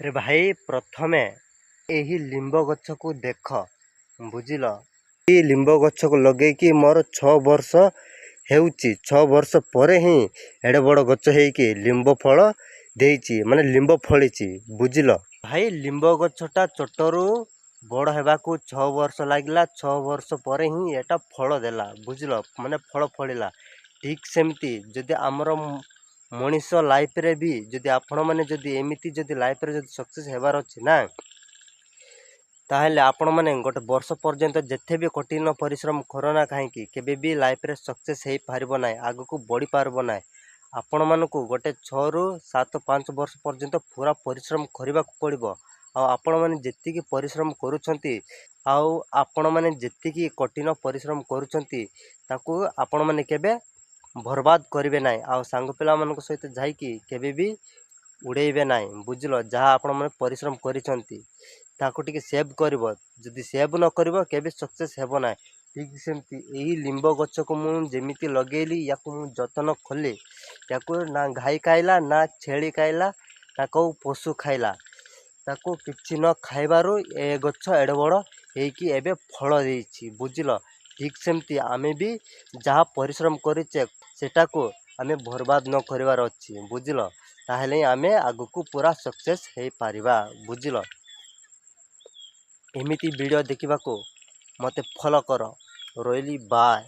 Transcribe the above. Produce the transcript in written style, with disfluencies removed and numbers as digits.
रे भाई प्रथमे यही लिंब गछ को देख बुझिल ये लिंब गछ को लगे कि मोर 6 वर्ष हेउची 6 वर्ष पर ही एडे बड़ गछ हेकी लिंब फल देइची माने लिंब फलिची बुझिल भाई लिंब गछटा चोटरू बड़ हेबाकू 6 वर्ष लागिला 6 वर्ष पर ही एटा फल देला बुझिल माने फल फलिला ठीक सेमती जदि आमर मनीष लाइफ रे भी जदि आपण माने जदि एमिति जदि लाइफ रे जदि सक्सेस हेबार अछि ना ताहेले आपण माने गोटे वर्ष पर्यंत जेथे भी कठिन परिश्रम करना कहीं केबे भी लाइफ रे सक्सेस हेई पारिबो नाय आगु को बढ़ी पारबो नाय आपण मानकू गोटे 6 ରୁ 7 5 वर्ष पर्यंत पूरा परिश्रम करबा पड़िबो आपण माने जेतिकी परिश्रम करूछंती आपण माने जेतिकी कठिन परिश्रम करूछंती ताकू आपण माने केबे बर्बाद करेंगे ना सांग पिला मान सहित जाइकी केबे भी उड़ेबे ना बुझल जहाँ आपण मैंने परिश्रम करिसेंती ताकू टिके सेव करब जदि सेव न करब केबे सक्सेस हेब ना ठीक सेमती यही लिंब गछ को मुझे लगेली या जतन खोली या ना गाई खाइला ना छेली खाइला ना कौ पशु खाइला ताको किछि न खाइबारु ए गछ एडे बड़ हेकी एबे फल देइछि बुझिल ठीक सेमती आमे भी जहाँ परिश्रम करिचे सेटाको आमे बर्बाद न करिवार अछि बुझिल ताहेले आमे आगुकू पूरा सक्सेस हे पारिबा बुझिल एमिति वीडियो देखिबाको मते फॉलो कर रोइली बाय।